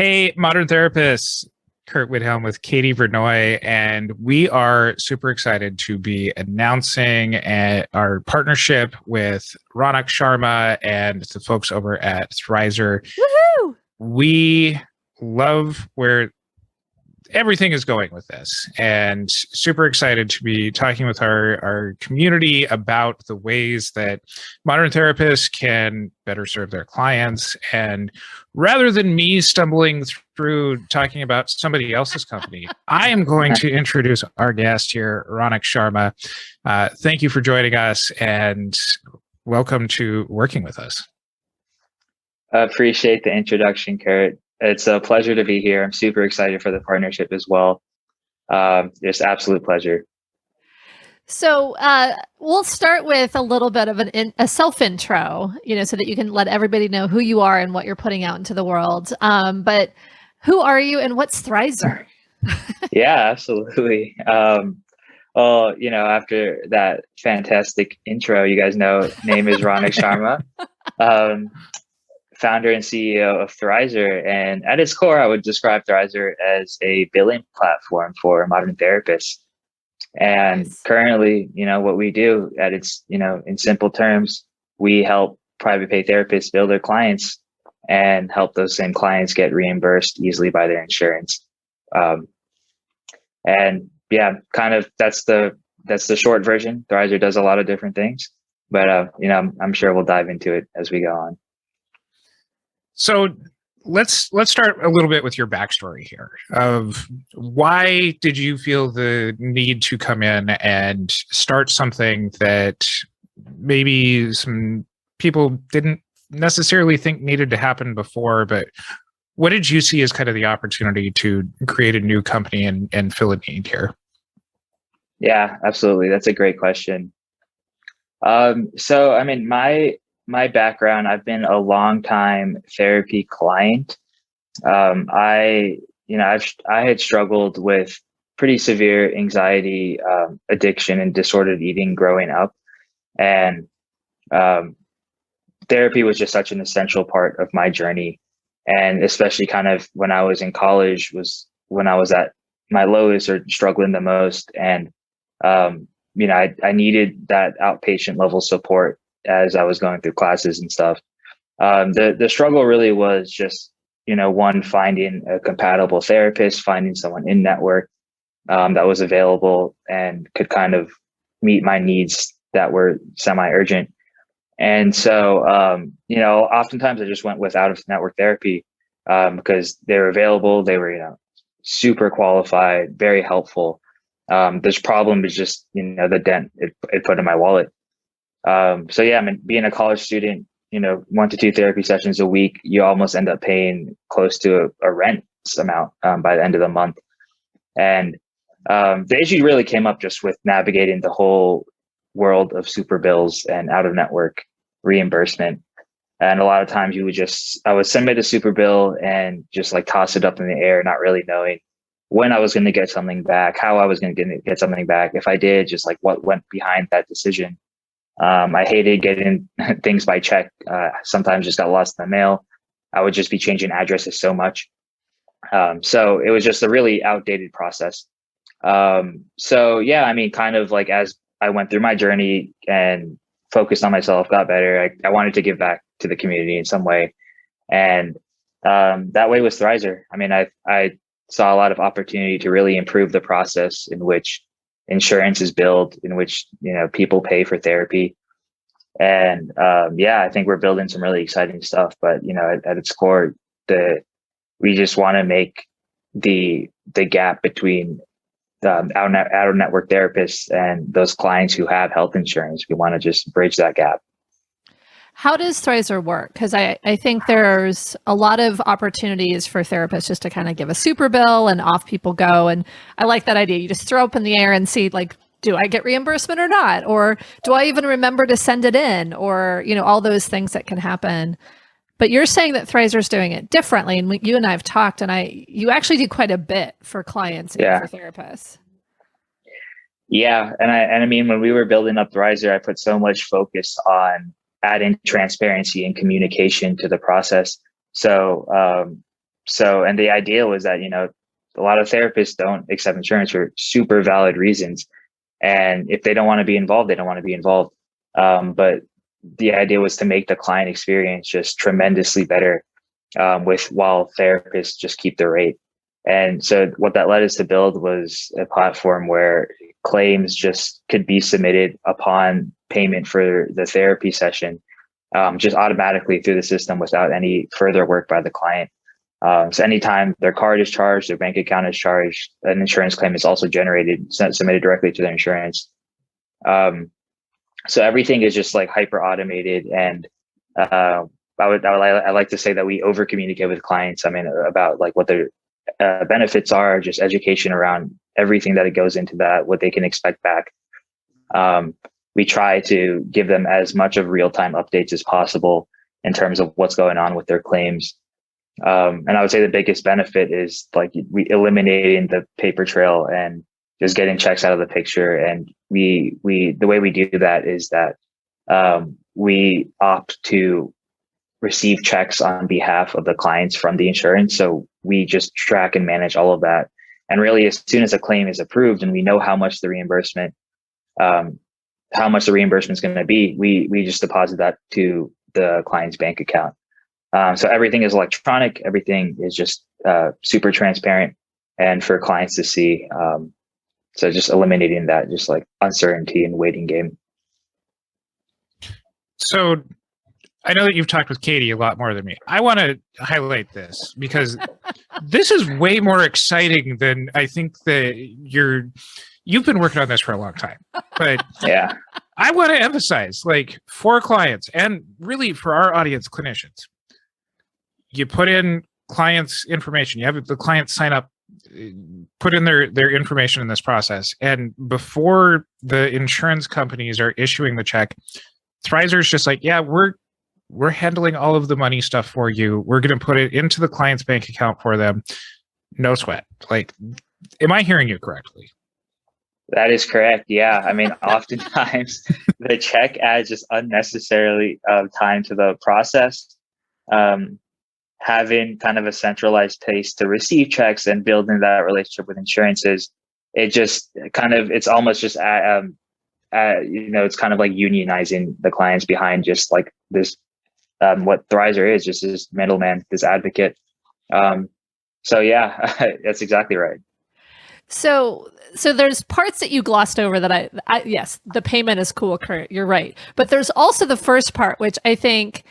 Hey, modern therapists, Curt Widhelm with Katie Vernoy, and we are super excited to be announcing our partnership with Raunak Sharma and the folks over at Thrizer. Woohoo! We love where everything is going with this, and super excited to be talking with our community about the ways that modern therapists can better serve their clients. And rather than me stumbling through talking about somebody else's company, I am going to introduce our guest here, Raunak Sharma. Thank you for joining us, and welcome to working with us. I appreciate the introduction, Curt. It's a pleasure to be here. I'm super excited for the partnership as well. Just absolute pleasure. So we'll start with a little bit of a self-intro, so that you can let everybody know who you are and what you're putting out into the world. But who are you and what's Thrizer? Yeah, absolutely. Well, after that fantastic intro, you guys know, name is Raunak Sharma. Founder and CEO of Thrizer. And at its core, I would describe Thrizer as a billing platform for modern therapists. And Nice. Currently, what we do at its, in simple terms, we help private pay therapists bill their clients and help those same clients get reimbursed easily by their insurance. And yeah, kind of that's the short version. Thrizer does a lot of different things, but I'm sure we'll dive into it as we go on. So let's start a little bit with your backstory here of why did you feel the need to come in and start something that maybe some people didn't necessarily think needed to happen before, but what did you see as kind of the opportunity to create a new company and fill a need here? Yeah, absolutely. That's a great question. So, I mean, my background, I've been a long time therapy client. I had struggled with pretty severe anxiety, addiction, and disordered eating growing up, and therapy was just such an essential part of my journey. And especially kind of when I was in college was when I was at my lowest or struggling the most, and I needed that outpatient level support as I was going through classes and stuff. The struggle really was just, one, finding a compatible therapist, finding someone in network that was available and could kind of meet my needs that were semi-urgent. And so, oftentimes I just went with out of network therapy because they were available. They were, super qualified, very helpful. This problem is just, the dent it put in my wallet. So yeah, I mean, being a college student, 1 to 2 therapy sessions a week, you almost end up paying close to a rent amount by the end of the month. And the issue really came up just with navigating the whole world of superbills and out of network reimbursement. And a lot of times I would submit a super bill and just like toss it up in the air, not really knowing when I was going to get something back, how I was going to get something back. If I did, just like what went behind that decision. I hated getting things by check. Sometimes just got lost in the mail. I would just be changing addresses so much. So it was just a really outdated process. So yeah, I mean, kind of like as I went through my journey and focused on myself, got better, I wanted to give back to the community in some way. And that way was Thrizer. I mean, I saw a lot of opportunity to really improve the process in which insurance is billed, in which people pay for therapy. And I think we're building some really exciting stuff, but at its core, we just want to make the gap between out of network therapists and those clients who have health insurance. We want to just bridge that gap. How does Thrizer work? Because I think there's a lot of opportunities for therapists just to kind of give a super bill and off people go. And I like that idea. You just throw up in the air and see, like, do I get reimbursement or not? Or do I even remember to send it in? Or, all those things that can happen. But you're saying that Thrizer's doing it differently. And you and I have talked, and you actually do quite a bit for clients and for therapists. Yeah. And I mean, when we were building up Thrizer, I put so much focus on adding transparency and communication to the process. So So, and the idea was that, a lot of therapists don't accept insurance for super valid reasons. And if they don't want to be involved, they don't want to be involved. But the idea was to make the client experience just tremendously better, while therapists just keep the rate. And so what that led us to build was a platform where claims just could be submitted upon payment for the therapy session, just automatically through the system without any further work by the client. So anytime their card is charged, their bank account is charged, an insurance claim is also generated, submitted directly to their insurance. So everything is just like hyper automated. And I like to say that we over communicate with clients. I mean, about like what their benefits are, just education around everything that it goes into that, what they can expect back. We try to give them as much of real-time updates as possible in terms of what's going on with their claims. And I would say the biggest benefit is like we eliminating the paper trail and just getting checks out of the picture. And the way we do that is that we opt to receive checks on behalf of the clients from the insurance. So we just track and manage all of that. And really, as soon as a claim is approved and we know how much the reimbursement is going to be, we just deposit that to the client's bank account. So everything is electronic. Everything is just super transparent and for clients to see. So just eliminating that just like uncertainty and waiting game. So I know that you've talked with Katie a lot more than me. I want to highlight this because this is way more exciting than I think that you've been working on this for a long time. But yeah, I want to emphasize, like, for clients and really for our audience, clinicians, you put in clients' information, you have the clients sign up, put in their information in this process. And before the insurance companies are issuing the check, Thrizer's just like, yeah, we're handling all of the money stuff for you. We're going to put it into the client's bank account for them. No sweat. Like, am I hearing you correctly? That is correct. Yeah. I mean, oftentimes the check adds just unnecessarily time to the process. Having kind of a centralized place to receive checks and building that relationship with insurances, it's almost just, it's kind of like unionizing the clients behind just like this, what Thrizer is, just this middleman, this advocate. So yeah, that's exactly right. So there's parts that you glossed over that I yes, the payment is cool, Curt, you're right. But there's also the first part, which I think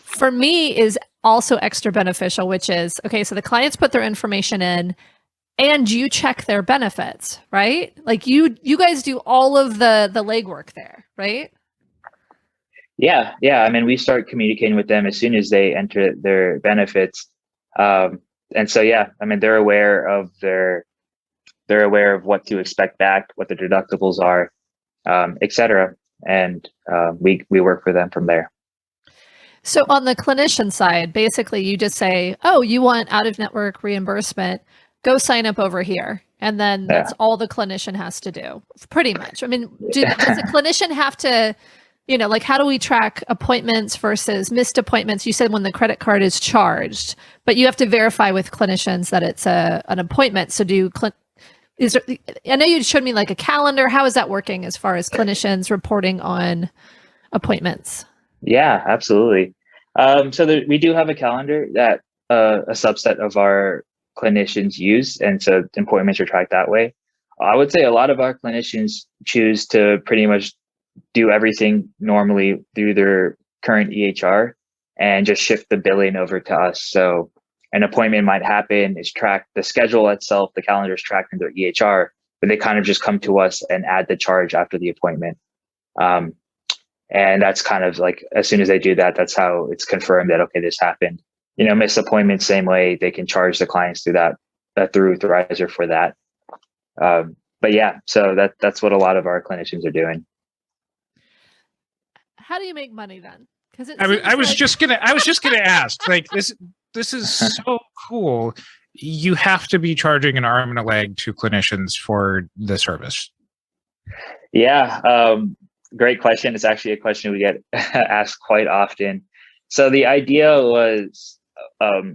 for me is also extra beneficial, which is, okay, so the clients put their information in and you check their benefits, right? Like you guys do all of the legwork there, right? Yeah. I mean, we start communicating with them as soon as they enter their benefits. And so, yeah, I mean, they're aware of what to expect back, what the deductibles are, et cetera. And we work for them from there. So on the clinician side, basically you just say, oh, you want out-of-network reimbursement, go sign up over here. And then that's all the clinician has to do, pretty much. I mean, does the clinician have to, like, how do we track appointments versus missed appointments? You said when the credit card is charged, but you have to verify with clinicians that it's an appointment. So I know you showed me like a calendar. How is that working as far as clinicians reporting on appointments? Yeah, absolutely. We do have a calendar that a subset of our clinicians use, and so appointments are tracked that way. I would say a lot of our clinicians choose to pretty much do everything normally through their current EHR and just shift the billing over to us. So an appointment might happen, it's tracked, the schedule itself, the calendar is tracked in their EHR, but they kind of just come to us and add the charge after the appointment. And that's kind of like, as soon as they do that, that's how it's confirmed that, okay, this happened. Missed appointment, same way, they can charge the clients through through Thrizer for that. But yeah, so that's what a lot of our clinicians are doing. How do you make money then? Because I was just gonna ask, like, this is so cool. You have to be charging an arm and a leg to clinicians for the service. Yeah. Great question. It's actually a question we get asked quite often. So the idea was,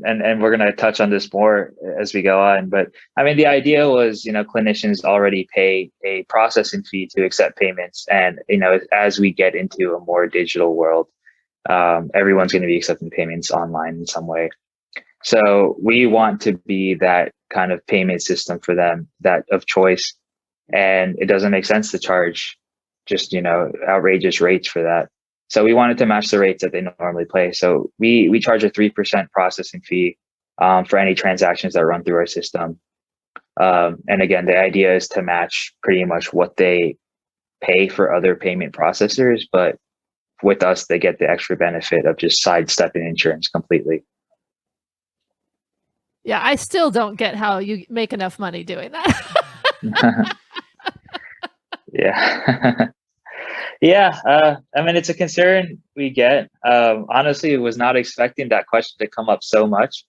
and we're going to touch on this more as we go on. But I mean, the idea was, clinicians already pay a processing fee to accept payments. And, as we get into a more digital world, everyone's going to be accepting payments online in some way. So we want to be that kind of payment system for them, that of choice. And it doesn't make sense to charge just, outrageous rates for that. So we wanted to match the rates that they normally pay. So we charge a 3% processing fee for any transactions that run through our system. And again, the idea is to match pretty much what they pay for other payment processors, but with us, they get the extra benefit of just sidestepping insurance completely. Yeah, I still don't get how you make enough money doing that. Yeah. Yeah. I mean, it's a concern we get. Honestly, was not expecting that question to come up so much.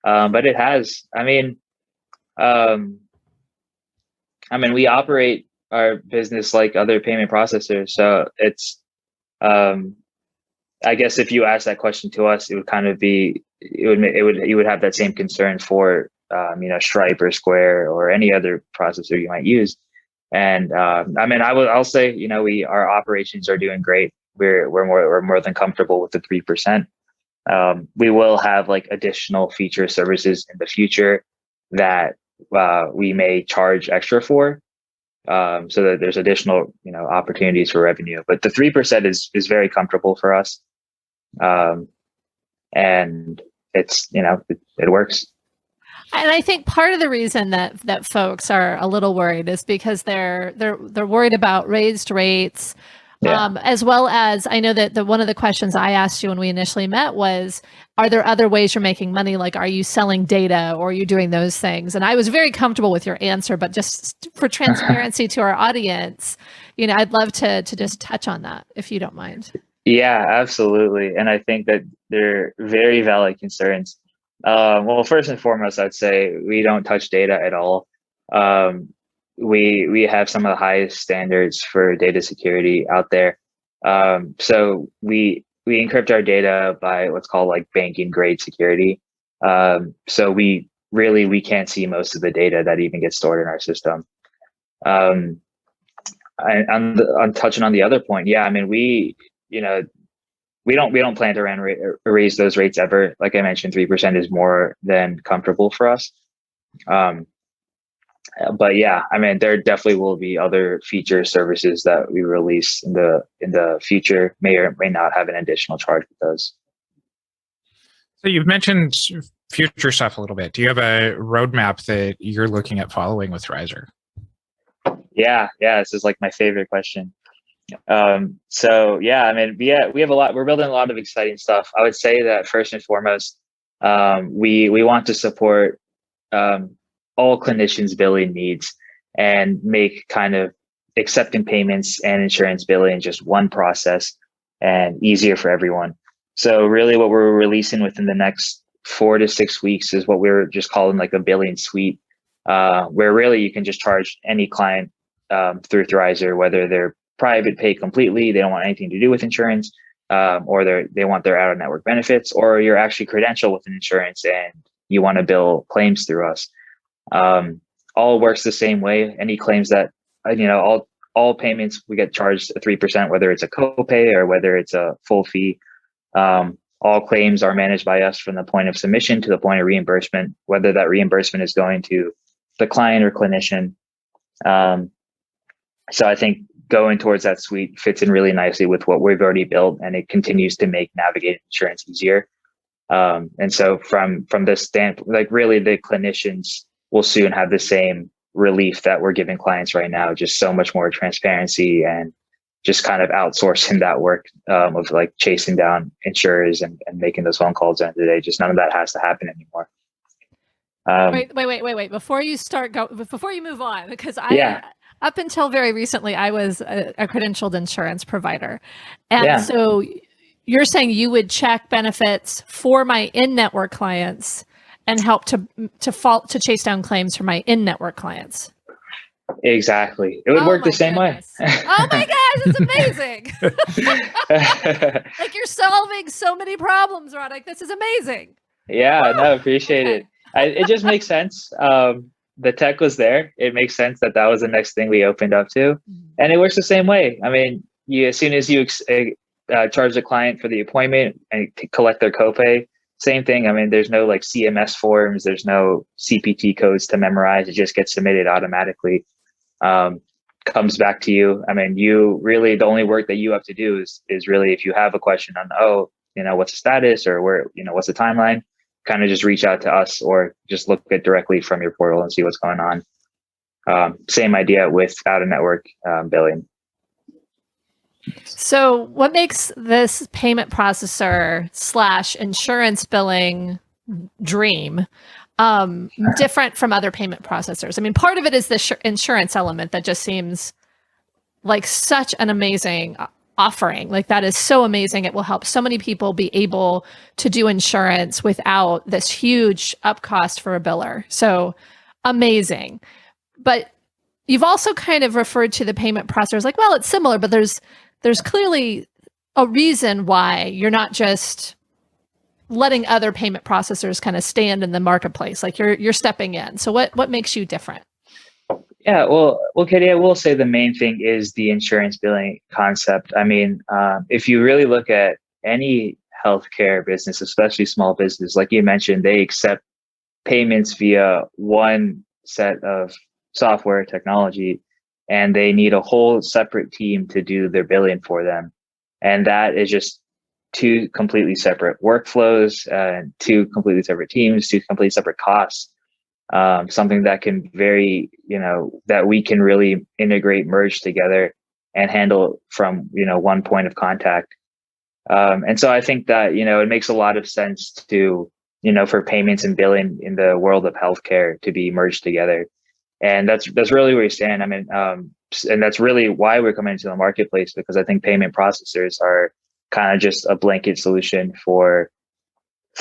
But it has. I mean, we operate our business like other payment processors. So it's, I guess if you ask that question to us, it would kind of be, you would have that same concern for, Stripe or Square or any other processor you might use. And I'll say, our operations are doing great. We're more than comfortable with the 3%. We will have like additional feature services in the future that we may charge extra for, so that there's additional opportunities for revenue. But the 3% is very comfortable for us, and it's it works. And I think part of the reason that folks are a little worried is because they're worried about raised rates, as well as I know that one of the questions I asked you when we initially met was, are there other ways you're making money? Like, are you selling data or are you doing those things? And I was very comfortable with your answer, but just for transparency to our audience, I'd love to just touch on that if you don't mind. Yeah, absolutely. And I think that they're very valid concerns. Well, first and foremost, I'd say we don't touch data at all. We have some of the highest standards for data security out there. So we encrypt our data by what's called like banking grade security. So we can't see most of the data that even gets stored in our system. I'm touching on the other point. Yeah, I mean, we don't plan to raise those rates ever. Like I mentioned, 3% is more than comfortable for us. But yeah, I mean, there definitely will be other feature services that we release in the future, may or may not have an additional charge with those. So you've mentioned future stuff a little bit. Do you have a roadmap that you're looking at following with Thrizer? Yeah, this is like my favorite question. So yeah, I mean, we have a lot. We're building a lot of exciting stuff. I would say that first and foremost, we want to support all clinicians' billing needs and make kind of accepting payments and insurance billing just one process and easier for everyone. So really, what we're releasing within the next 4 to 6 weeks is what we're just calling like a billing suite, where really you can just charge any client through Thrizer, whether they're private pay completely, they don't want anything to do with insurance, or they want their out-of-network benefits, or you're actually credentialed with an insurance and you want to bill claims through us. All works the same way. Any claims that, all payments, we get charged a 3%, whether it's a copay or whether it's a full fee. All claims are managed by us from the point of submission to the point of reimbursement, whether that reimbursement is going to the client or clinician. So I think going towards that suite fits in really nicely with what we've already built, and it continues to make navigating insurance easier. And so from this standpoint, like really the clinicians will soon have the same relief that we're giving clients right now, just so much more transparency and just kind of outsourcing that work of like chasing down insurers and making those phone calls at the end of the day. Just none of that has to happen anymore. Wait. Before you move on, because up until very recently, I was a credentialed insurance provider. And so you're saying you would check benefits for my in-network clients and help to chase down claims for my in-network clients. Exactly. It would work the same way. Oh my gosh, it's amazing. Like you're solving so many problems, Raunak. This is amazing. Yeah, no, appreciate Okay. it. It just makes sense. The tech was there. It makes sense that that was the next thing we opened up to, and it works the same way. I mean, as soon as you charge the client for the appointment and collect their copay, same thing. I mean, there's no like CMS forms, there's no CPT codes to memorize. It just gets submitted automatically. Comes back to you. I mean, you really, the only work that you have to do is really, if you have a question on, what's the status, or where, what's the timeline, kind of just reach out to us, or just look at directly from your portal and see what's going on. Same idea with out of network billing. So what makes this payment processor / insurance billing dream different from other payment processors? I mean, part of it is the insurance element that just seems like such an amazing offering. Like, that is so amazing. It will help so many people be able to do insurance without this huge up cost for a biller. So amazing. But you've also kind of referred to the payment processors like, well, it's similar, but there's clearly a reason why you're not just letting other payment processors kind of stand in the marketplace. Like, you're stepping in. So what makes you different? Yeah, well, Katie, I will say the main thing is the insurance billing concept. I mean, if you really look at any healthcare business, especially small business, like you mentioned, they accept payments via one set of software technology, and they need a whole separate team to do their billing for them. And that is just two completely separate workflows, two completely separate teams, two completely separate costs. Something that can that we can really integrate, merge together, and handle from, one point of contact. And so I think that, it makes a lot of sense to, for payments and billing in the world of healthcare to be merged together. And that's really where we stand. I mean, and that's really why we're coming into the marketplace, because I think payment processors are kind of just a blanket solution for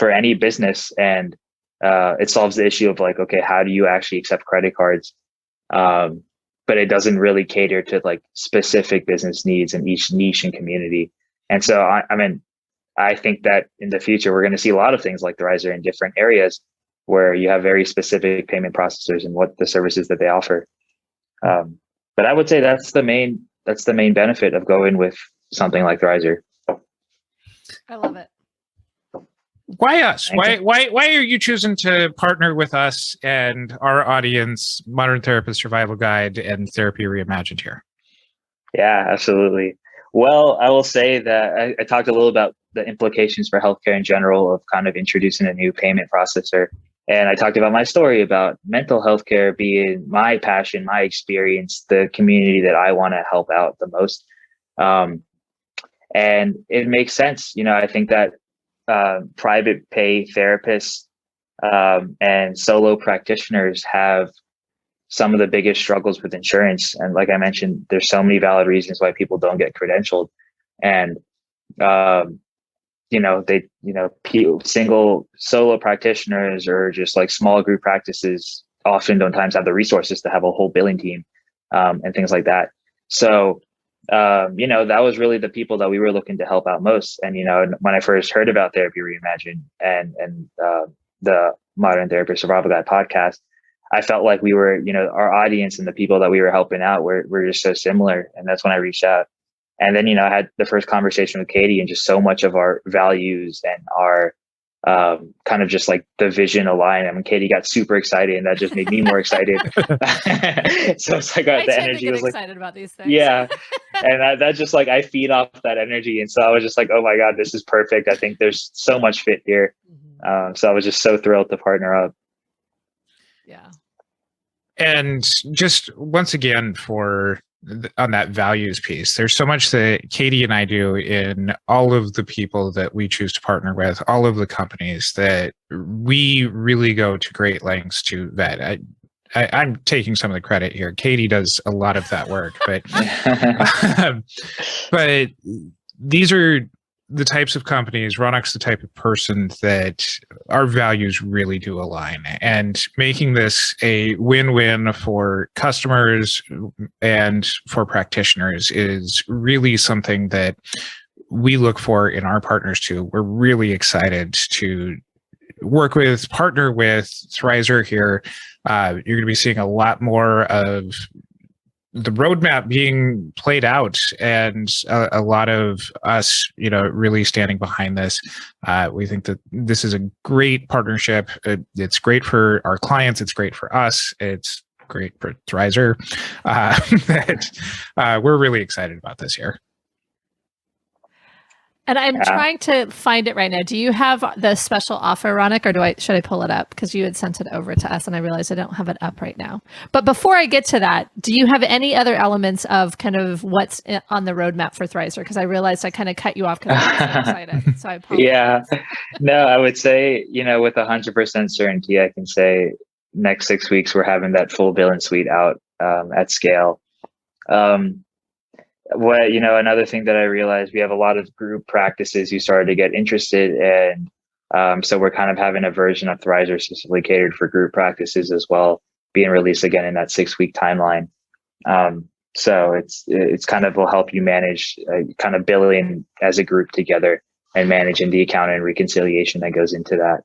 any business. And it solves the issue of like, okay, how do you actually accept credit cards? But it doesn't really cater to like specific business needs in each niche and community. And so, I think that in the future, we're going to see a lot of things like Thrizer in different areas where you have very specific payment processors and what the services that they offer. But I would say that's the main benefit of going with something like Thrizer. I love it. Why us? Why are you choosing to partner with us and our audience, Modern Therapist Survival Guide and Therapy Reimagined here? Yeah, absolutely. Well, I will say that I talked a little about the implications for healthcare in general of kind of introducing a new payment processor. And I talked about my story about mental health care being my passion, my experience, the community that I want to help out the most. And it makes sense. I think that private pay therapists and solo practitioners have some of the biggest struggles with insurance. And like I mentioned, there's so many valid reasons why people don't get credentialed. And, single solo practitioners or just like small group practices often don't times have the resources to have a whole billing team and things like that. So, that was really the people that we were looking to help out most. And, when I first heard about Therapy Reimagined and the Modern Therapist Survival Guide podcast, I felt like we were, our audience and the people that we were helping out were just so similar. And that's when I reached out. And then, I had the first conversation with Katie, and just so much of our values and our kind of just like the vision aligned. I mean, Katie got super excited, and that just made me more excited. So it's like the energy was like excited about these things. Yeah. And that just like, I feed off that energy. And so I was just like, oh my God, this is perfect. I think there's so much fit here. So I was just so thrilled to partner up. Yeah. And just once again, on that values piece, there's so much that Katie and I do in all of the people that we choose to partner with, all of the companies that we really go to great lengths to vet. I'm taking some of the credit here. Katie does a lot of that work, but but these are the types of companies, Raunak's the type of person that our values really do align, and making this a win-win for customers and for practitioners is really something that we look for in our partners too. We're really excited to partner with Thrizer here, you're going to be seeing a lot more of the roadmap being played out, and a lot of us, really standing behind this. We think that this is a great partnership. It's great for our clients. It's great for us. It's great for Thrizer. We're really excited about this year. And I'm trying to find it right now. Do you have the special offer, Raunak, or should I pull it up? Because you had sent it over to us, and I realized I don't have it up right now. But before I get to that, do you have any other elements of kind of what's on the roadmap for Thrizer? Because I realized I kind of cut you off because I was so excited. So I apologize. Yeah, no, I would say, with 100% certainty, I can say next 6 weeks we're having that full bill and suite out at scale. Another thing that I realized, we have a lot of group practices who started to get interested in. So we're kind of having a version of Thrizer specifically catered for group practices as well, being released again in that 6-week timeline. So it's kind of will help you manage kind of billing as a group together and managing the account and reconciliation that goes into that.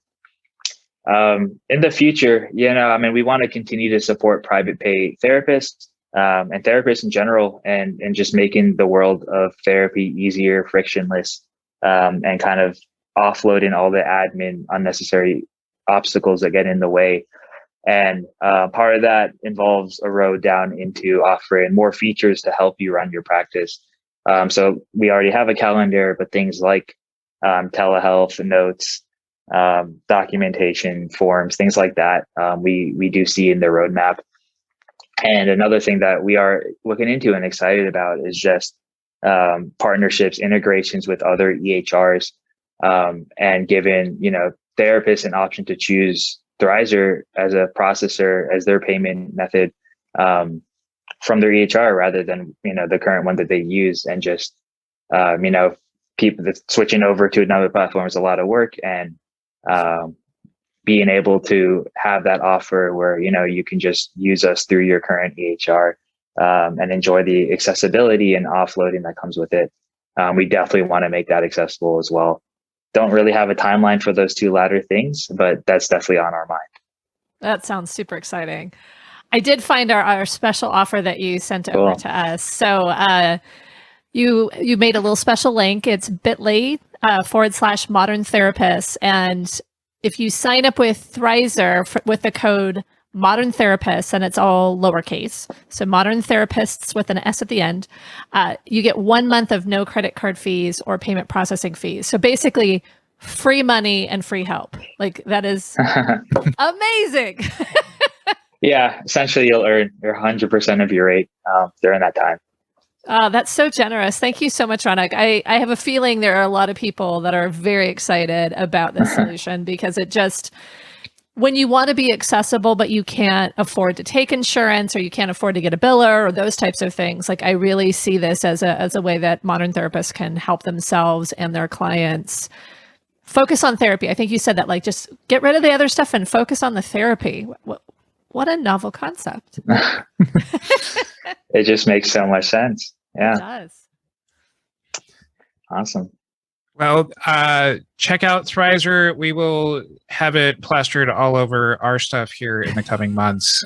In the future, we want to continue to support private pay therapists. And therapists in general, and just making the world of therapy easier, frictionless, and kind of offloading all the admin, unnecessary obstacles that get in the way. And part of that involves a road down into offering more features to help you run your practice. So we already have a calendar, but things like telehealth, notes, documentation, forms, things like that, we do see in the roadmap. And another thing that we are looking into and excited about is just partnerships, integrations with other EHRs, and giving therapists an option to choose Thrizer as a processor, as their payment method from their EHR rather than the current one that they use. And just people that switching over to another platform is a lot of work, and being able to have that offer where, you can just use us through your current EHR and enjoy the accessibility and offloading that comes with it. We definitely want to make that accessible as well. Don't really have a timeline for those two latter things, but that's definitely on our mind. That sounds super exciting. I did find our special offer that you sent over to us. So you made a little special link. It's bit.ly/modern therapists. And if you sign up with Thrizer with the code Modern Therapists, and it's all lowercase, so Modern Therapists with an S at the end, you get 1 month of no credit card fees or payment processing fees. So basically, free money and free help. Like, that is amazing. Yeah, essentially, you'll earn your 100% of your rate during that time. That's so generous. Thank you so much, Raunak. I have a feeling there are a lot of people that are very excited about this solution because it just, when you want to be accessible, but you can't afford to take insurance or you can't afford to get a biller or those types of things, like I really see this as a way that modern therapists can help themselves and their clients focus on therapy. I think you said that, like, just get rid of the other stuff and focus on the therapy. What a novel concept. It just makes so much sense. Yeah. It does. Awesome. Well, check out Thrizer. We will have it plastered all over our stuff here in the coming months.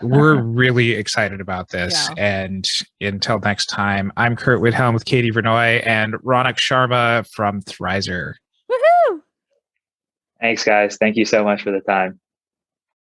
We're really excited about this. Yeah. And until next time, I'm Curt Widhelm with Katie Vernoy and Raunak Sharma from Thrizer. Woohoo! Thanks, guys. Thank you so much for the time.